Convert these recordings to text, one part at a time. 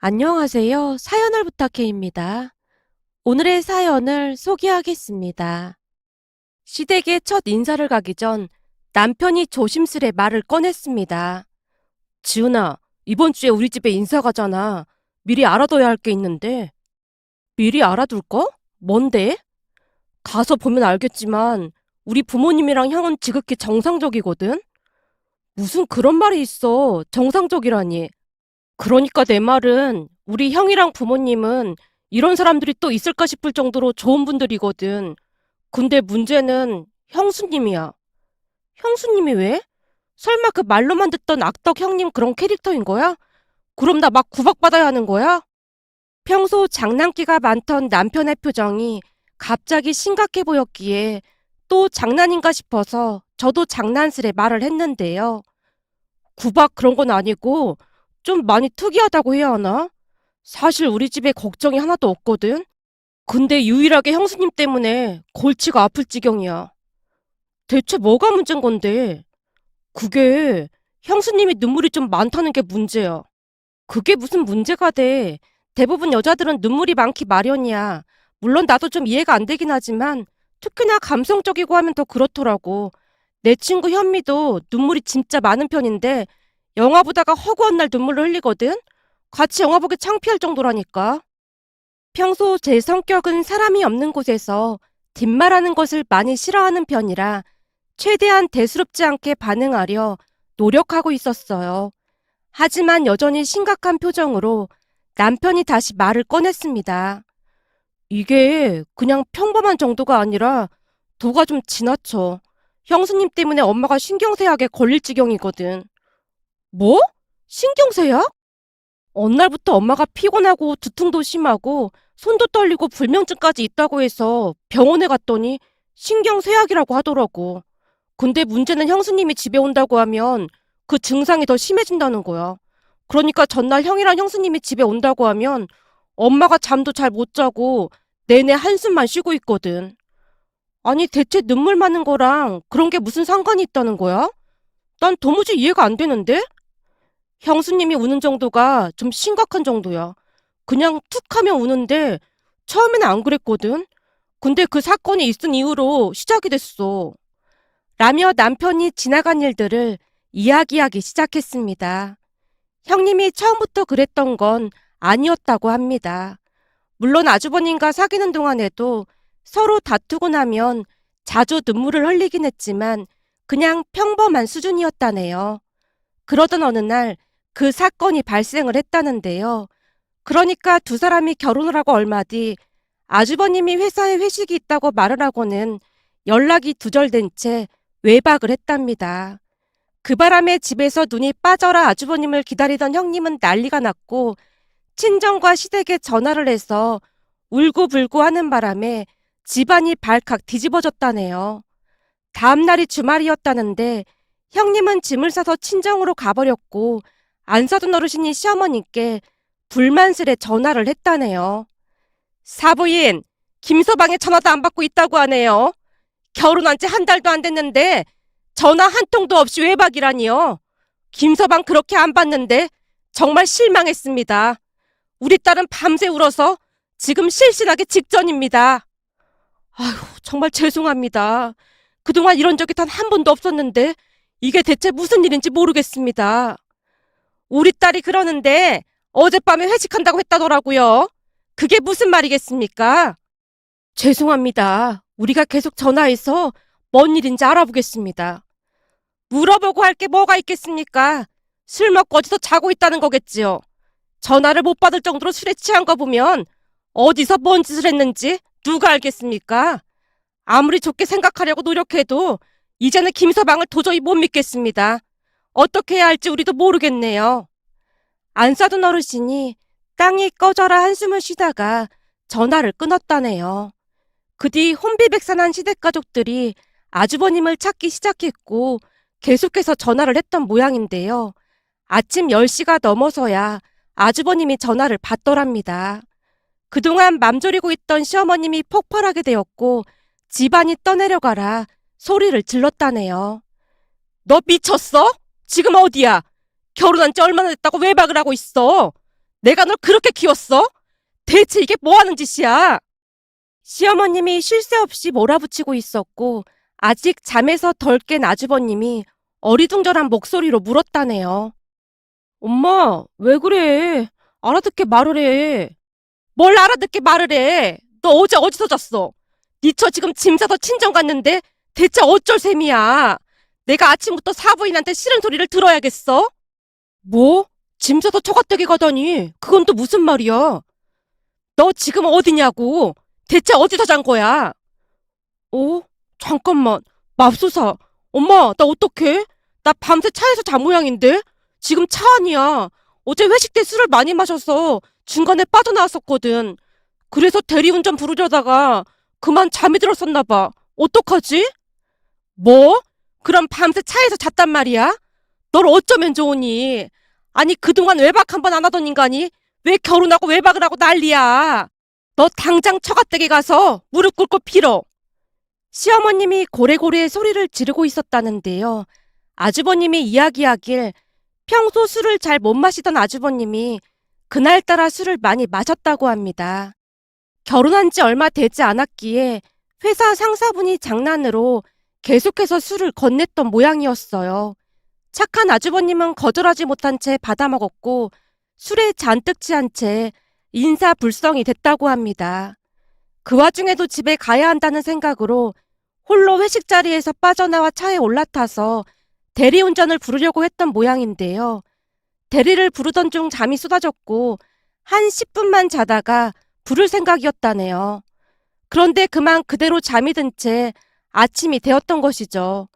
안녕하세요. 사연을 부탁해입니다. 오늘의 사연을 소개하겠습니다. 시댁에 첫 인사를 가기 전 남편이 조심스레 말을 꺼냈습니다. 지은아, 이번 주에 우리 집에 인사 가잖아. 미리 알아둬야 할 게 있는데. 미리 알아둘 거? 뭔데? 가서 보면 알겠지만 우리 부모님이랑 형은 지극히 정상적이거든? 무슨 그런 말이 있어. 정상적이라니. 그러니까 내 말은 우리 형이랑 부모님은 이런 사람들이 또 있을까 싶을 정도로 좋은 분들이거든. 근데 문제는 형수님이야. 형수님이 왜? 설마 그 말로만 듣던 악덕 형님 그런 캐릭터인 거야? 그럼 나 막 구박받아야 하는 거야? 평소 장난기가 많던 남편의 표정이 갑자기 심각해 보였기에 또 장난인가 싶어서 저도 장난스레 말을 했는데요. 구박 그런 건 아니고 좀 많이 특이하다고 해야 하나? 사실 우리 집에 걱정이 하나도 없거든? 근데 유일하게 형수님 때문에 골치가 아플 지경이야. 대체 뭐가 문제인 건데? 그게 형수님이 눈물이 좀 많다는 게 문제야. 그게 무슨 문제가 돼. 대부분 여자들은 눈물이 많기 마련이야. 물론 나도 좀 이해가 안 되긴 하지만 특히나 감성적이고 하면 더 그렇더라고. 내 친구 현미도 눈물이 진짜 많은 편인데 영화 보다가 허구한 날 눈물을 흘리거든? 같이 영화 보기 창피할 정도라니까. 평소 제 성격은 사람이 없는 곳에서 뒷말하는 것을 많이 싫어하는 편이라 최대한 대수롭지 않게 반응하려 노력하고 있었어요. 하지만 여전히 심각한 표정으로 남편이 다시 말을 꺼냈습니다. 이게 그냥 평범한 정도가 아니라 도가 좀 지나쳐. 형수님 때문에 엄마가 신경쇠약에 걸릴 지경이거든. 뭐? 신경쇠약? 어느 날부터 엄마가 피곤하고 두통도 심하고 손도 떨리고 불면증까지 있다고 해서 병원에 갔더니 신경쇠약이라고 하더라고. 근데 문제는 형수님이 집에 온다고 하면 그 증상이 더 심해진다는 거야. 그러니까 전날 형이랑 형수님이 집에 온다고 하면 엄마가 잠도 잘 못 자고 내내 한숨만 쉬고 있거든. 아니 대체 눈물 많은 거랑 그런 게 무슨 상관이 있다는 거야? 난 도무지 이해가 안 되는데? 형수님이 우는 정도가 좀 심각한 정도야. 그냥 툭 하면 우는데 처음에는 안 그랬거든. 근데 그 사건이 있은 이후로 시작이 됐어. 라며 남편이 지나간 일들을 이야기하기 시작했습니다. 형님이 처음부터 그랬던 건 아니었다고 합니다. 물론 아주버님과 사귀는 동안에도 서로 다투고 나면 자주 눈물을 흘리긴 했지만 그냥 평범한 수준이었다네요. 그러던 어느 날 그 사건이 발생을 했다는데요. 그러니까 두 사람이 결혼을 하고 얼마 뒤 아주버님이 회사에 회식이 있다고 말을 하고는 연락이 두절된 채 외박을 했답니다. 그 바람에 집에서 눈이 빠져라 아주버님을 기다리던 형님은 난리가 났고 친정과 시댁에 전화를 해서 울고불고 하는 바람에 집안이 발칵 뒤집어졌다네요. 다음 날이 주말이었다는데 형님은 짐을 싸서 친정으로 가버렸고 안 사둔 어르신이 시어머니께 불만스레 전화를 했다네요. 사부인, 김서방의 전화도 안 받고 있다고 하네요. 결혼한 지 한 달도 안 됐는데 전화 한 통도 없이 외박이라니요. 김서방 그렇게 안 받는데 정말 실망했습니다. 우리 딸은 밤새 울어서 지금 실신하기 직전입니다. 아휴, 정말 죄송합니다. 그동안 이런 적이 단 한 번도 없었는데 이게 대체 무슨 일인지 모르겠습니다. 우리 딸이 그러는데 어젯밤에 회식한다고 했다더라고요. 그게 무슨 말이겠습니까? 죄송합니다. 우리가 계속 전화해서 뭔 일인지 알아보겠습니다. 물어보고 할 게 뭐가 있겠습니까? 술 먹고 어디서 자고 있다는 거겠지요. 전화를 못 받을 정도로 술에 취한 거 보면 어디서 뭔 짓을 했는지 누가 알겠습니까? 아무리 좋게 생각하려고 노력해도 이제는 김서방을 도저히 못 믿겠습니다. 어떻게 해야 할지 우리도 모르겠네요. 안 싸던 어르신이 땅이 꺼져라 한숨을 쉬다가 전화를 끊었다네요. 그 뒤 혼비백산한 시댁 가족들이 아주버님을 찾기 시작했고 계속해서 전화를 했던 모양인데요. 아침 10시가 넘어서야 아주버님이 전화를 받더랍니다. 그동안 맘졸이고 있던 시어머님이 폭발하게 되었고 집안이 떠내려가라 소리를 질렀다네요. 너 미쳤어? 지금 어디야? 결혼한 지 얼마나 됐다고 외박을 하고 있어? 내가 널 그렇게 키웠어? 대체 이게 뭐 하는 짓이야? 시어머님이 쉴 새 없이 몰아붙이고 있었고 아직 잠에서 덜 깬 아주버님이 어리둥절한 목소리로 물었다네요. 엄마, 왜 그래? 알아듣게 말을 해. 뭘 알아듣게 말을 해? 너 어제 어디서 잤어? 니처 지금 짐 싸서 친정 갔는데 대체 어쩔 셈이야? 내가 아침부터 사부인한테 싫은 소리를 들어야겠어? 뭐? 짐 싸서 처갓댁에 가다니 그건 또 무슨 말이야? 너 지금 어디냐고? 대체 어디서 잔 거야? 어? 잠깐만. 맙소사. 엄마, 나 어떡해? 나 밤새 차에서 잔 모양인데? 지금 차 안이야. 어제 회식 때 술을 많이 마셔서 중간에 빠져나왔었거든. 그래서 대리운전 부르려다가 그만 잠이 들었었나 봐. 어떡하지? 뭐? 그럼 밤새 차에서 잤단 말이야? 널 어쩌면 좋으니? 아니, 그동안 외박 한 번 안 하던 인간이 왜 결혼하고 외박을 하고 난리야? 너 당장 처갓댁에 가서 무릎 꿇고 빌어. 시어머님이 고래고래 소리를 지르고 있었다는데요. 아주버님이 이야기하길 평소 술을 잘 못 마시던 아주버님이 그날따라 술을 많이 마셨다고 합니다. 결혼한 지 얼마 되지 않았기에 회사 상사분이 장난으로 계속해서 술을 건넸던 모양이었어요. 착한 아주버님은 거절하지 못한 채 받아먹었고 술에 잔뜩 취한 채 인사불성이 됐다고 합니다. 그 와중에도 집에 가야 한다는 생각으로 홀로 회식 자리에서 빠져나와 차에 올라타서 대리운전을 부르려고 했던 모양인데요. 대리를 부르던 중 잠이 쏟아졌고 한 10분만 자다가 부를 생각이었다네요. 그런데 그만 그대로 잠이 든 채 아침이 되었던 것이죠.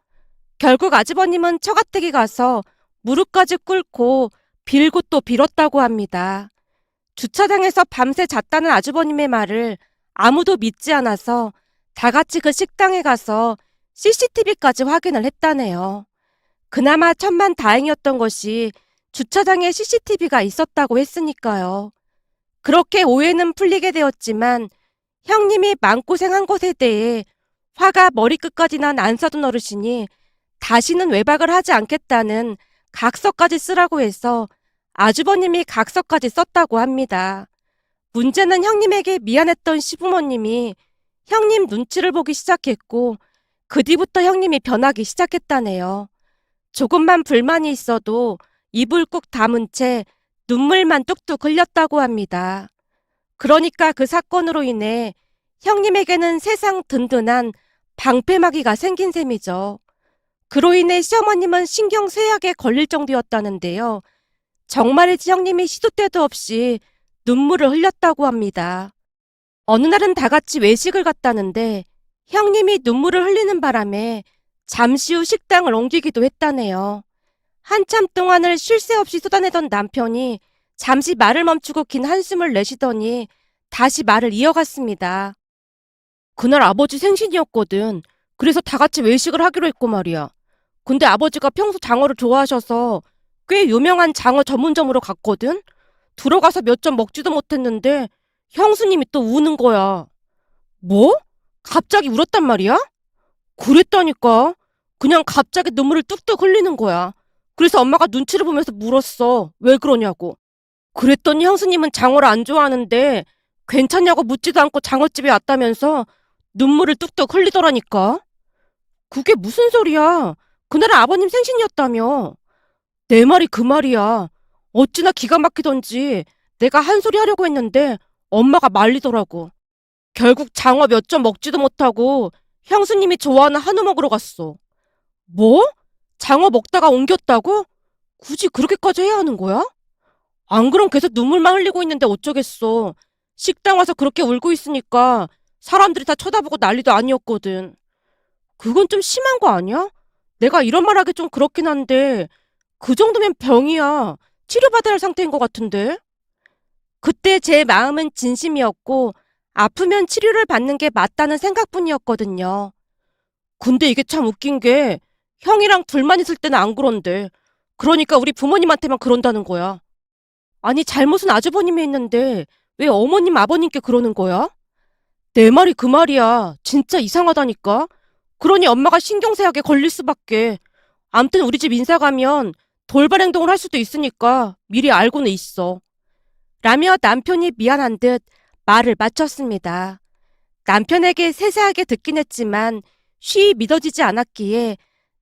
결국 아주버님은 처갓댁에 가서 무릎까지 꿇고 빌고 또 빌었다고 합니다. 주차장에서 밤새 잤다는 아주버님의 말을 아무도 믿지 않아서 다 같이 그 식당에 가서 CCTV까지 확인을 했다네요. 그나마 천만다행이었던 것이 주차장에 CCTV가 있었다고 했으니까요. 그렇게 오해는 풀리게 되었지만 형님이 마음고생한 것에 대해 화가 머리끝까지 난 안서둔 어르신이 다시는 외박을 하지 않겠다는 각서까지 쓰라고 해서 아주버님이 각서까지 썼다고 합니다. 문제는 형님에게 미안했던 시부모님이 형님 눈치를 보기 시작했고 그 뒤부터 형님이 변하기 시작했다네요. 조금만 불만이 있어도 입을 꾹 다문 채 눈물만 뚝뚝 흘렸다고 합니다. 그러니까 그 사건으로 인해 형님에게는 세상 든든한 방패막이가 생긴 셈이죠. 그로 인해 시어머님은 신경쇠약에 걸릴 정도였다는데요. 정말이지 형님이 시도 때도 없이 눈물을 흘렸다고 합니다. 어느 날은 다 같이 외식을 갔다는데 형님이 눈물을 흘리는 바람에 잠시 후 식당을 옮기기도 했다네요. 한참 동안을 쉴 새 없이 쏟아내던 남편이 잠시 말을 멈추고 긴 한숨을 내쉬더니 다시 말을 이어갔습니다. 그날 아버지 생신이었거든. 그래서 다 같이 외식을 하기로 했고 말이야. 근데 아버지가 평소 장어를 좋아하셔서 꽤 유명한 장어 전문점으로 갔거든? 들어가서 몇 점 먹지도 못했는데 형수님이 또 우는 거야. 뭐? 갑자기 울었단 말이야? 그랬다니까. 그냥 갑자기 눈물을 뚝뚝 흘리는 거야. 그래서 엄마가 눈치를 보면서 물었어. 왜 그러냐고. 그랬더니 형수님은 장어를 안 좋아하는데 괜찮냐고 묻지도 않고 장어집에 왔다면서 눈물을 뚝뚝 흘리더라니까. 그게 무슨 소리야. 그날은 아버님 생신이었다며. 내 말이 그 말이야. 어찌나 기가 막히던지 내가 한 소리 하려고 했는데 엄마가 말리더라고. 결국 장어 몇 점 먹지도 못하고 형수님이 좋아하는 한우 먹으러 갔어. 뭐? 장어 먹다가 옮겼다고? 굳이 그렇게까지 해야 하는 거야? 안 그럼 계속 눈물만 흘리고 있는데 어쩌겠어. 식당 와서 그렇게 울고 있으니까 사람들이 다 쳐다보고 난리도 아니었거든. 그건 좀 심한 거 아니야? 내가 이런 말 하기 좀 그렇긴 한데 그 정도면 병이야. 치료받아야 할 상태인 것 같은데. 그때 제 마음은 진심이었고 아프면 치료를 받는 게 맞다는 생각뿐이었거든요. 근데 이게 참 웃긴 게 형이랑 둘만 있을 때는 안 그런데 그러니까 우리 부모님한테만 그런다는 거야. 아니 잘못은 아주버님이 했는데 왜 어머님 아버님께 그러는 거야? 내 말이 그 말이야. 진짜 이상하다니까. 그러니 엄마가 신경쇠약에 걸릴 수밖에. 암튼 우리 집 인사 가면 돌발 행동을 할 수도 있으니까 미리 알고는 있어. 라며 남편이 미안한 듯 말을 마쳤습니다. 남편에게 세세하게 듣긴 했지만 쉬이 믿어지지 않았기에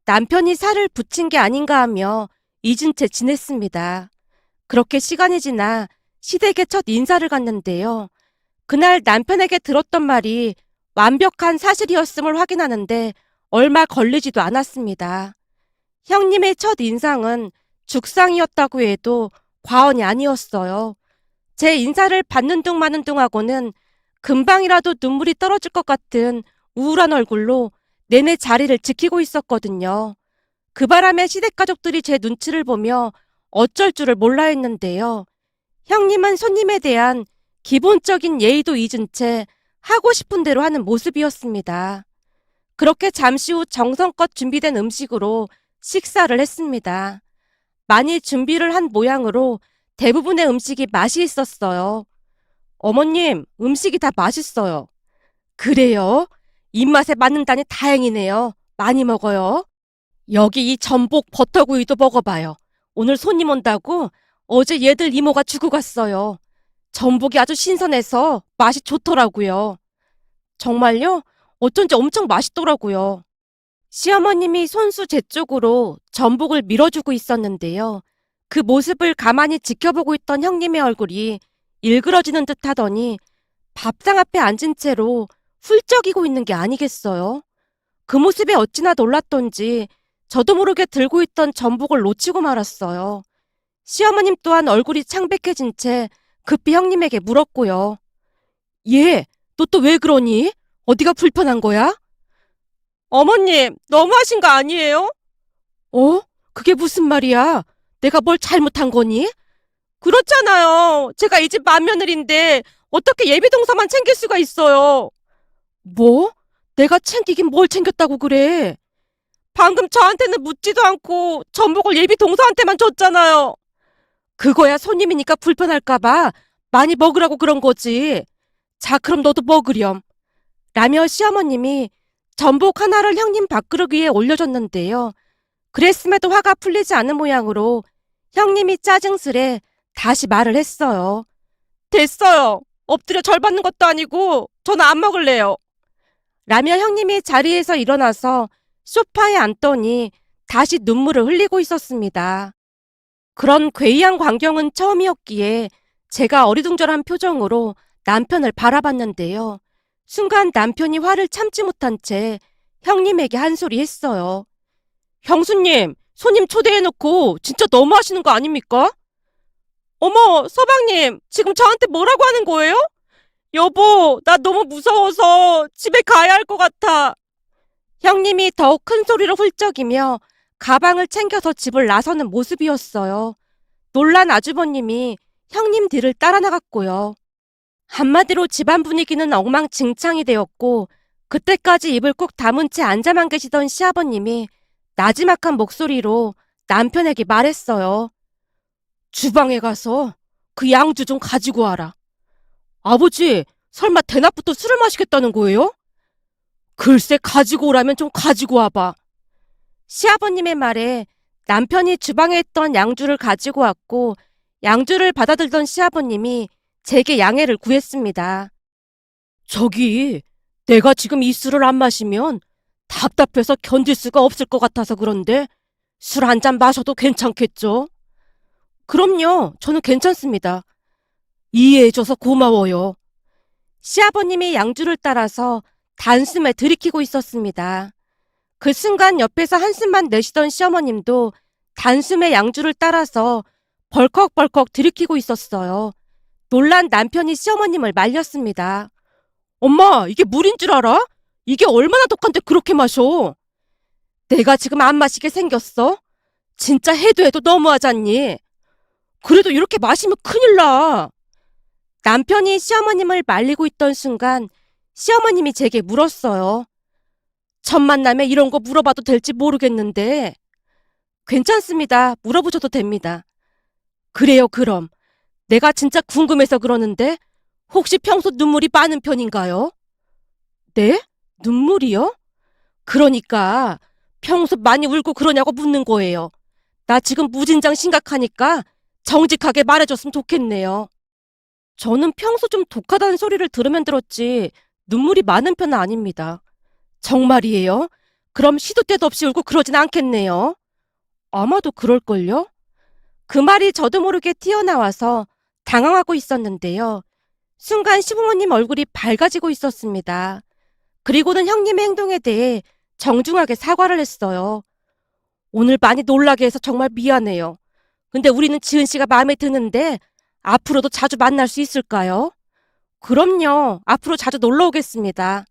남편이 살을 붙인 게 아닌가 하며 잊은 채 지냈습니다. 그렇게 시간이 지나 시댁에 첫 인사를 갔는데요. 그날 남편에게 들었던 말이 완벽한 사실이었음을 확인하는데 얼마 걸리지도 않았습니다. 형님의 첫 인상은 죽상이었다고 해도 과언이 아니었어요. 제 인사를 받는 둥 마는 둥 하고는 금방이라도 눈물이 떨어질 것 같은 우울한 얼굴로 내내 자리를 지키고 있었거든요. 그 바람에 시댁 가족들이 제 눈치를 보며 어쩔 줄을 몰라 했는데요. 형님은 손님에 대한 기본적인 예의도 잊은 채 하고 싶은 대로 하는 모습이었습니다. 그렇게 잠시 후 정성껏 준비된 음식으로 식사를 했습니다. 많이 준비를 한 모양으로 대부분의 음식이 맛이 있었어요. 어머님, 음식이 다 맛있어요. 그래요? 입맛에 맞는다니 다행이네요. 많이 먹어요. 여기 이 전복 버터구이도 먹어봐요. 오늘 손님 온다고 어제 얘들 이모가 주고 갔어요. 전복이 아주 신선해서 맛이 좋더라고요. 정말요? 어쩐지 엄청 맛있더라고요. 시어머님이 손수 제 쪽으로 전복을 밀어주고 있었는데요. 그 모습을 가만히 지켜보고 있던 형님의 얼굴이 일그러지는 듯 하더니 밥상 앞에 앉은 채로 훌쩍이고 있는 게 아니겠어요? 그 모습에 어찌나 놀랐던지 저도 모르게 들고 있던 전복을 놓치고 말았어요. 시어머님 또한 얼굴이 창백해진 채 급히 형님에게 물었고요. 얘, 너 또 왜 그러니? 어디가 불편한 거야? 어머님, 너무하신 거 아니에요? 어? 그게 무슨 말이야? 내가 뭘 잘못한 거니? 그렇잖아요. 제가 이 집 맏며느리인데 어떻게 예비동서만 챙길 수가 있어요? 뭐? 내가 챙기긴 뭘 챙겼다고 그래? 방금 저한테는 묻지도 않고 전복을 예비동서한테만 줬잖아요. 그거야 손님이니까 불편할까봐 많이 먹으라고 그런 거지. 자, 그럼 너도 먹으렴. 라며 시어머님이 전복 하나를 형님 밥그릇 위에 올려줬는데요. 그랬음에도 화가 풀리지 않은 모양으로 형님이 짜증스레 다시 말을 했어요. 됐어요. 엎드려 절 받는 것도 아니고 저는 안 먹을래요. 라며 형님이 자리에서 일어나서 소파에 앉더니 다시 눈물을 흘리고 있었습니다. 그런 괴이한 광경은 처음이었기에 제가 어리둥절한 표정으로 남편을 바라봤는데요. 순간 남편이 화를 참지 못한 채 형님에게 한 소리 했어요. 형수님, 손님 초대해놓고 진짜 너무하시는 거 아닙니까? 어머, 서방님, 지금 저한테 뭐라고 하는 거예요? 여보, 나 너무 무서워서 집에 가야 할 것 같아. 형님이 더욱 큰 소리로 훌쩍이며 가방을 챙겨서 집을 나서는 모습이었어요. 놀란 아주버님이 형님 뒤를 따라 나갔고요. 한마디로 집안 분위기는 엉망진창이 되었고 그때까지 입을 꾹 다문 채 앉아만 계시던 시아버님이 나지막한 목소리로 남편에게 말했어요. 주방에 가서 그 양주 좀 가지고 와라. 아버지, 설마 대낮부터 술을 마시겠다는 거예요? 글쎄 가지고 오라면 좀 가지고 와봐. 시아버님의 말에 남편이 주방에 있던 양주를 가지고 왔고 양주를 받아들던 시아버님이 제게 양해를 구했습니다. 저기, 내가 지금 이 술을 안 마시면 답답해서 견딜 수가 없을 것 같아서 그런데 술 한 잔 마셔도 괜찮겠죠? 그럼요, 저는 괜찮습니다. 이해해줘서 고마워요. 시아버님이 양주를 따라서 단숨에 들이키고 있었습니다. 그 순간 옆에서 한숨만 내쉬던 시어머님도 단숨에 양주를 따라서 벌컥벌컥 들이키고 있었어요. 놀란 남편이 시어머님을 말렸습니다. 엄마, 이게 물인 줄 알아? 이게 얼마나 독한데 그렇게 마셔? 내가 지금 안 마시게 생겼어? 진짜 해도 해도 너무하잖니? 그래도 이렇게 마시면 큰일 나. 남편이 시어머님을 말리고 있던 순간 시어머님이 제게 물었어요. 첫 만남에 이런 거 물어봐도 될지 모르겠는데. 괜찮습니다. 물어보셔도 됩니다. 그래요, 그럼. 내가 진짜 궁금해서 그러는데 혹시 평소 눈물이 많은 편인가요? 네? 눈물이요? 그러니까 평소 많이 울고 그러냐고 묻는 거예요. 나 지금 무진장 심각하니까 정직하게 말해줬으면 좋겠네요. 저는 평소 좀 독하다는 소리를 들으면 들었지 눈물이 많은 편은 아닙니다. 정말이에요? 그럼 시도 때도 없이 울고 그러진 않겠네요. 아마도 그럴걸요? 그 말이 저도 모르게 튀어나와서 당황하고 있었는데요. 순간 시부모님 얼굴이 밝아지고 있었습니다. 그리고는 형님의 행동에 대해 정중하게 사과를 했어요. 오늘 많이 놀라게 해서 정말 미안해요. 근데 우리는 지은 씨가 마음에 드는데 앞으로도 자주 만날 수 있을까요? 그럼요. 앞으로 자주 놀러 오겠습니다.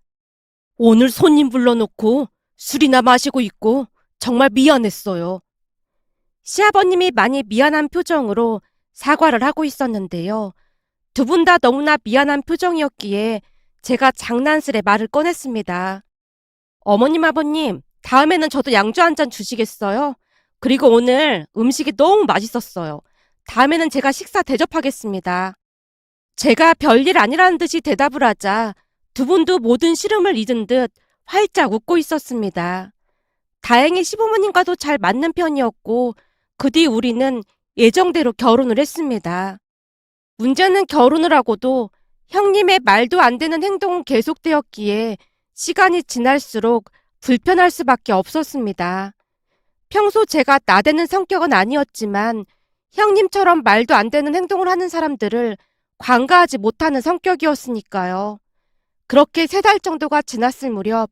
오늘 손님 불러놓고 술이나 마시고 있고 정말 미안했어요. 시아버님이 많이 미안한 표정으로 사과를 하고 있었는데요. 두 분 다 너무나 미안한 표정이었기에 제가 장난스레 말을 꺼냈습니다. 어머님, 아버님, 다음에는 저도 양주 한 잔 주시겠어요? 그리고 오늘 음식이 너무 맛있었어요. 다음에는 제가 식사 대접하겠습니다. 제가 별일 아니라는 듯이 대답을 하자 두 분도 모든 시름을 잊은 듯 활짝 웃고 있었습니다. 다행히 시부모님과도 잘 맞는 편이었고 그 뒤 우리는 예정대로 결혼을 했습니다. 문제는 결혼을 하고도 형님의 말도 안 되는 행동은 계속되었기에 시간이 지날수록 불편할 수밖에 없었습니다. 평소 제가 나대는 성격은 아니었지만 형님처럼 말도 안 되는 행동을 하는 사람들을 관가하지 못하는 성격이었으니까요. 그렇게 3달 정도가 지났을 무렵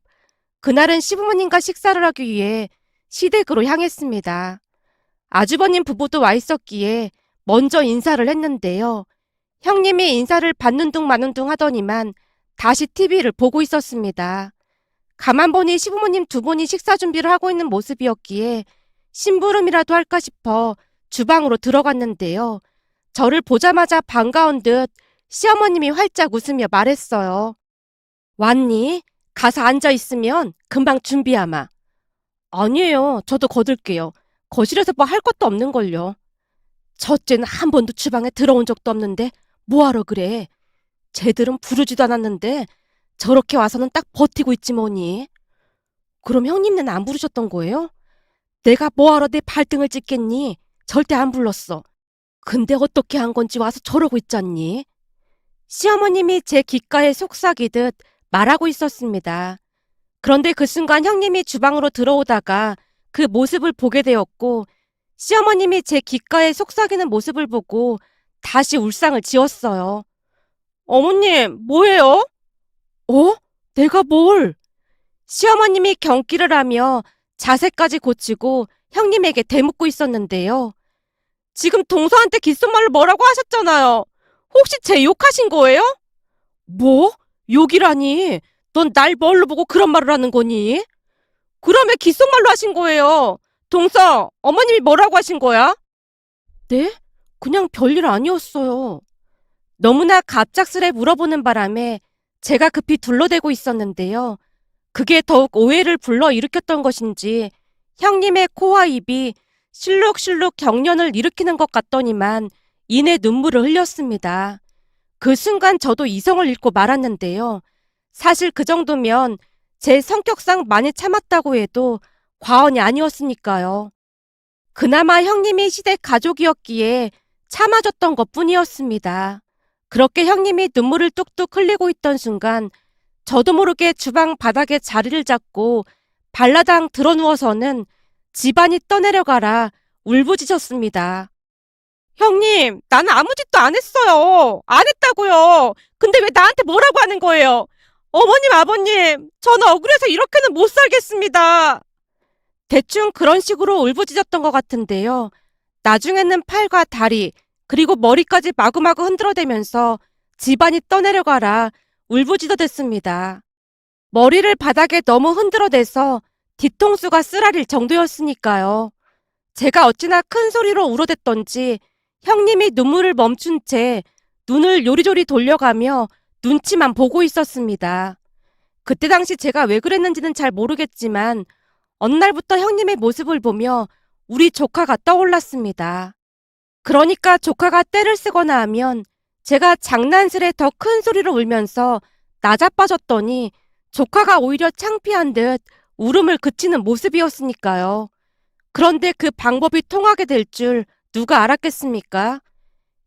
그날은 시부모님과 식사를 하기 위해 시댁으로 향했습니다. 아주버님 부부도 와 있었기에 먼저 인사를 했는데요. 형님이 인사를 받는 둥 마는 둥 하더니만 다시 TV를 보고 있었습니다. 가만 보니 시부모님 두 분이 식사 준비를 하고 있는 모습이었기에 심부름이라도 할까 싶어 주방으로 들어갔는데요. 저를 보자마자 반가운 듯 시어머님이 활짝 웃으며 말했어요. 왔니? 가서 앉아 있으면 금방 준비하마. 아니에요. 저도 거들게요. 거실에서 뭐 할 것도 없는걸요. 첫째는 한 번도 주방에 들어온 적도 없는데 뭐하러 그래. 쟤들은 부르지도 않았는데 저렇게 와서는 딱 버티고 있지 뭐니. 그럼 형님네는 안 부르셨던 거예요? 내가 뭐하러 내 발등을 찍겠니? 절대 안 불렀어. 근데 어떻게 한 건지 와서 저러고 있잖니. 시어머님이 제 귓가에 속삭이듯 말하고 있었습니다. 그런데 그 순간 형님이 주방으로 들어오다가 그 모습을 보게 되었고 시어머님이 제 귓가에 속삭이는 모습을 보고 다시 울상을 지었어요. 어머님, 뭐예요? 어? 내가 뭘? 시어머님이 경기를 하며 자세까지 고치고 형님에게 대묻고 있었는데요. 지금 동서한테 귓속말로 뭐라고 하셨잖아요. 혹시 제 욕하신 거예요? 뭐? 욕이라니? 넌 날 뭘로 보고 그런 말을 하는 거니? 그러면 귓속말로 하신 거예요. 동서, 어머님이 뭐라고 하신 거야? 네? 그냥 별일 아니었어요. 너무나 갑작스레 물어보는 바람에 제가 급히 둘러대고 있었는데요. 그게 더욱 오해를 불러일으켰던 것인지 형님의 코와 입이 실룩실룩 경련을 일으키는 것 같더니만 이내 눈물을 흘렸습니다. 그 순간 저도 이성을 잃고 말았는데요. 사실 그 정도면 제 성격상 많이 참았다고 해도 과언이 아니었으니까요. 그나마 형님이 시댁 가족이었기에 참아줬던 것뿐이었습니다. 그렇게 형님이 눈물을 뚝뚝 흘리고 있던 순간 저도 모르게 주방 바닥에 자리를 잡고 발라당 드러누워서는 집안이 떠내려가라 울부짖었습니다. 형님, 나는 아무 짓도 안 했어요. 안 했다고요. 근데 왜 나한테 뭐라고 하는 거예요? 어머님, 아버님, 저는 억울해서 이렇게는 못 살겠습니다. 대충 그런 식으로 울부짖었던 것 같은데요. 나중에는 팔과 다리, 그리고 머리까지 마구마구 흔들어대면서 집안이 떠내려가라 울부짖어댔습니다. 머리를 바닥에 너무 흔들어대서 뒤통수가 쓰라릴 정도였으니까요. 제가 어찌나 큰 소리로 울어댔던지 형님이 눈물을 멈춘 채 눈을 요리조리 돌려가며 눈치만 보고 있었습니다. 그때 당시 제가 왜 그랬는지는 잘 모르겠지만 어느 날부터 형님의 모습을 보며 우리 조카가 떠올랐습니다. 그러니까 조카가 떼를 쓰거나 하면 제가 장난스레 더 큰 소리로 울면서 나자빠졌더니 조카가 오히려 창피한 듯 울음을 그치는 모습이었으니까요. 그런데 그 방법이 통하게 될 줄 누가 알았겠습니까?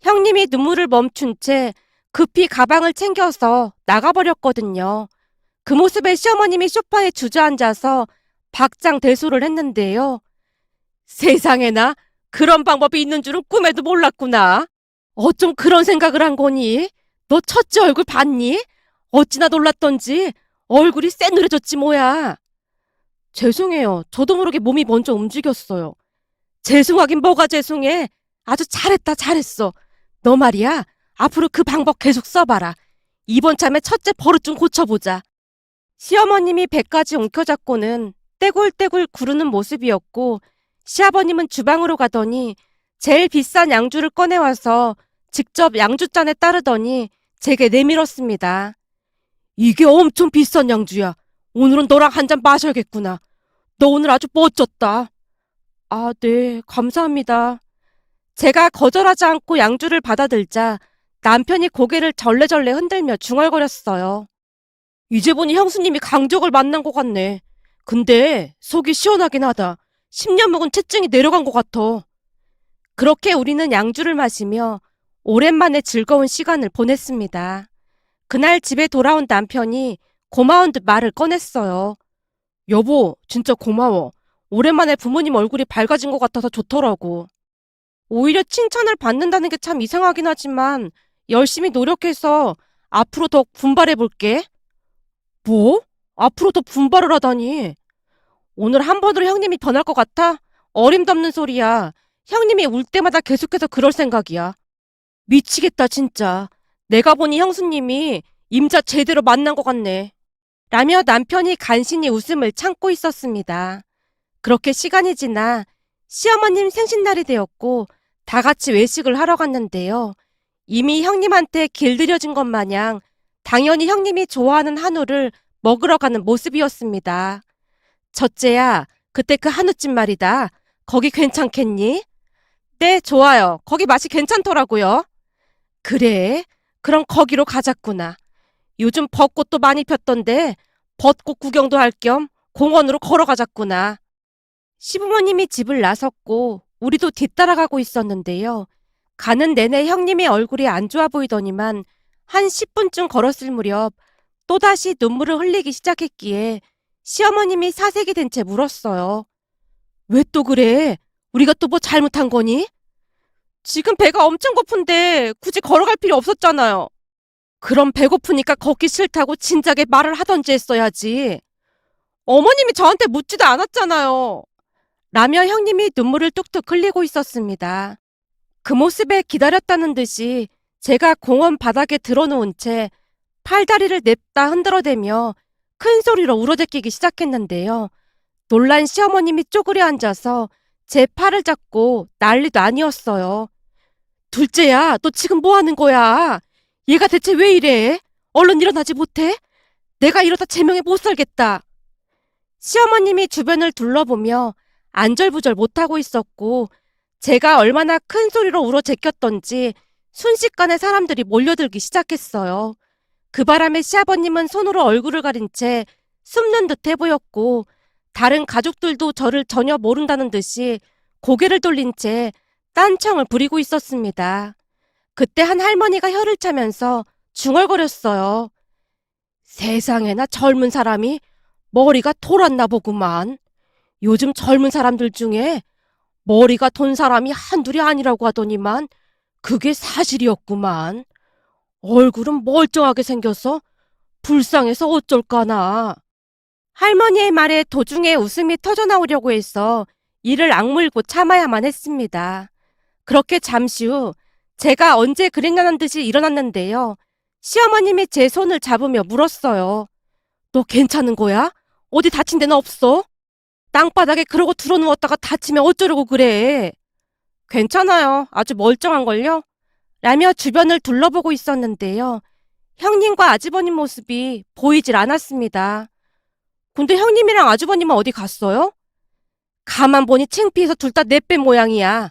형님이 눈물을 멈춘 채 급히 가방을 챙겨서 나가버렸거든요. 그 모습에 시어머님이 소파에 주저앉아서 박장대소를 했는데요. 세상에나 그런 방법이 있는 줄은 꿈에도 몰랐구나. 어쩜 그런 생각을 한 거니? 너 첫째 얼굴 봤니? 어찌나 놀랐던지 얼굴이 새누래졌지 뭐야. 죄송해요. 저도 모르게 몸이 먼저 움직였어요. 죄송하긴 뭐가 죄송해. 아주 잘했다 잘했어. 너 말이야. 앞으로 그 방법 계속 써봐라. 이번 참에 첫째 버릇 좀 고쳐보자. 시어머님이 배까지 움켜잡고는 떼굴떼굴 구르는 모습이었고 시아버님은 주방으로 가더니 제일 비싼 양주를 꺼내와서 직접 양주잔에 따르더니 제게 내밀었습니다. 이게 엄청 비싼 양주야. 오늘은 너랑 한 잔 마셔야겠구나. 너 오늘 아주 멋졌다. 아, 네, 감사합니다. 제가 거절하지 않고 양주를 받아들자 남편이 고개를 절레절레 흔들며 중얼거렸어요. 이제 보니 형수님이 강적을 만난 것 같네. 근데 속이 시원하긴 하다. 10년 묵은 체증이 내려간 것 같아. 그렇게 우리는 양주를 마시며 오랜만에 즐거운 시간을 보냈습니다. 그날 집에 돌아온 남편이 고마운 듯 말을 꺼냈어요. 여보, 진짜 고마워. 오랜만에 부모님 얼굴이 밝아진 것 같아서 좋더라고. 오히려 칭찬을 받는다는 게 참 이상하긴 하지만 열심히 노력해서 앞으로 더 분발해 볼게. 뭐? 앞으로 더 분발을 하다니. 오늘 한 번으로 형님이 변할 것 같아? 어림없는 소리야. 형님이 울 때마다 계속해서 그럴 생각이야. 미치겠다 진짜. 내가 보니 형수님이 임자 제대로 만난 것 같네. 라며 남편이 간신히 웃음을 참고 있었습니다. 그렇게 시간이 지나 시어머님 생신날이 되었고 다 같이 외식을 하러 갔는데요. 이미 형님한테 길들여진 것 마냥 당연히 형님이 좋아하는 한우를 먹으러 가는 모습이었습니다. 첫째야, 그때 그 한우집 말이다. 거기 괜찮겠니? 네, 좋아요. 거기 맛이 괜찮더라고요. 그래? 그럼 거기로 가자꾸나. 요즘 벚꽃도 많이 폈던데 벚꽃 구경도 할 겸 공원으로 걸어가자꾸나. 시부모님이 집을 나섰고 우리도 뒤따라가고 있었는데요. 가는 내내 형님의 얼굴이 안 좋아 보이더니만 한 10분쯤 걸었을 무렵 또다시 눈물을 흘리기 시작했기에 시어머님이 사색이 된 채 물었어요. 왜 또 그래? 우리가 또 뭐 잘못한 거니? 지금 배가 엄청 고픈데 굳이 걸어갈 필요 없었잖아요. 그럼 배고프니까 걷기 싫다고 진작에 말을 하던지 했어야지. 어머님이 저한테 묻지도 않았잖아요. 라며 형님이 눈물을 뚝뚝 흘리고 있었습니다. 그 모습에 기다렸다는 듯이 제가 공원 바닥에 드러놓은 채 팔다리를 냅다 흔들어대며 큰 소리로 울어제끼기 시작했는데요. 놀란 시어머님이 쪼그려 앉아서 제 팔을 잡고 난리도 아니었어요. 둘째야, 너 지금 뭐 하는 거야? 얘가 대체 왜 이래? 얼른 일어나지 못해? 내가 이러다 제명에 못 살겠다. 시어머님이 주변을 둘러보며 안절부절 못하고 있었고 제가 얼마나 큰 소리로 울어 제꼈던지 순식간에 사람들이 몰려들기 시작했어요. 그 바람에 시아버님은 손으로 얼굴을 가린 채 숨는 듯해 보였고 다른 가족들도 저를 전혀 모른다는 듯이 고개를 돌린 채 딴청을 부리고 있었습니다. 그때 한 할머니가 혀를 차면서 중얼거렸어요. 세상에나 젊은 사람이 머리가 돌았나 보구만. 요즘 젊은 사람들 중에 머리가 돈 사람이 한둘이 아니라고 하더니만 그게 사실이었구만. 얼굴은 멀쩡하게 생겨서 불쌍해서 어쩔까나. 할머니의 말에 도중에 웃음이 터져나오려고 해서 이를 악물고 참아야만 했습니다. 그렇게 잠시 후 제가 언제 그랬냐는 듯이 일어났는데요. 시어머님이 제 손을 잡으며 물었어요. 너 괜찮은 거야? 어디 다친 데는 없어? 땅바닥에 그러고 드러누웠다가 다치면 어쩌려고 그래? 괜찮아요. 아주 멀쩡한걸요? 라며 주변을 둘러보고 있었는데요. 형님과 아주버님 모습이 보이질 않았습니다. 근데 형님이랑 아주버님은 어디 갔어요? 가만 보니 창피해서 둘 다 내빼 모양이야.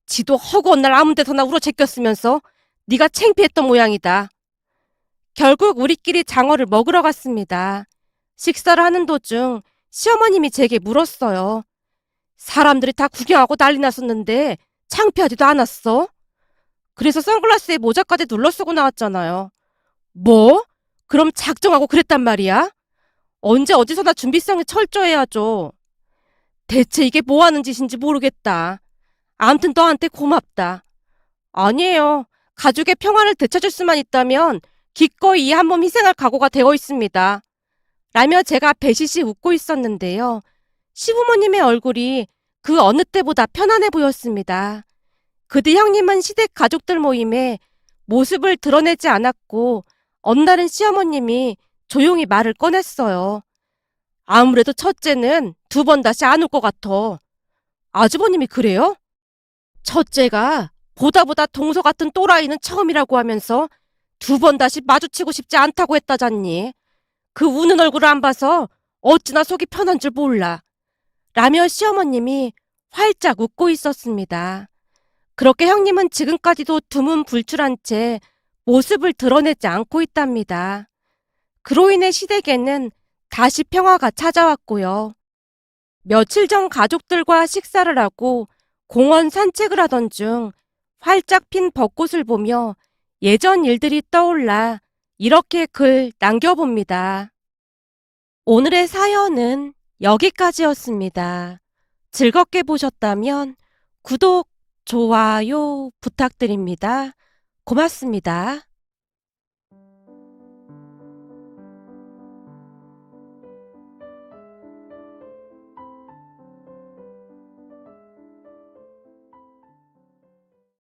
지도 허구한 날 아무 데서나 울어 제꼈으면서 네가 창피했던 모양이다. 결국 우리끼리 장어를 먹으러 갔습니다. 식사를 하는 도중 시어머님이 제게 물었어요. 사람들이 다 구경하고 난리 났었는데 창피하지도 않았어? 그래서 선글라스에 모자까지 눌러 쓰고 나왔잖아요. 뭐? 그럼 작정하고 그랬단 말이야? 언제 어디서나 준비성이 철저해야죠. 대체 이게 뭐 하는 짓인지 모르겠다. 아무튼 너한테 고맙다. 아니에요. 가족의 평화를 되찾을 수만 있다면 기꺼이 이 한 몸 희생할 각오가 되어 있습니다. 라며 제가 배시시 웃고 있었는데요. 시부모님의 얼굴이 그 어느 때보다 편안해 보였습니다. 그 뒤 형님은 시댁 가족들 모임에 모습을 드러내지 않았고 어느 날은 시어머님이 조용히 말을 꺼냈어요. 아무래도 첫째는 두 번 다시 안 올 것 같아. 아주버님이 그래요? 첫째가 보다 동서 같은 또라이는 처음이라고 하면서 두 번 다시 마주치고 싶지 않다고 했다잖니. 그 우는 얼굴을 안 봐서 어찌나 속이 편한 줄 몰라. 라며 시어머님이 활짝 웃고 있었습니다. 그렇게 형님은 지금까지도 두문불출한 채 모습을 드러내지 않고 있답니다. 그로 인해 시댁에는 다시 평화가 찾아왔고요. 며칠 전 가족들과 식사를 하고 공원 산책을 하던 중 활짝 핀 벚꽃을 보며 예전 일들이 떠올라 이렇게 글 남겨봅니다. 오늘의 사연은 여기까지였습니다. 즐겁게 보셨다면 구독, 좋아요 부탁드립니다. 고맙습니다.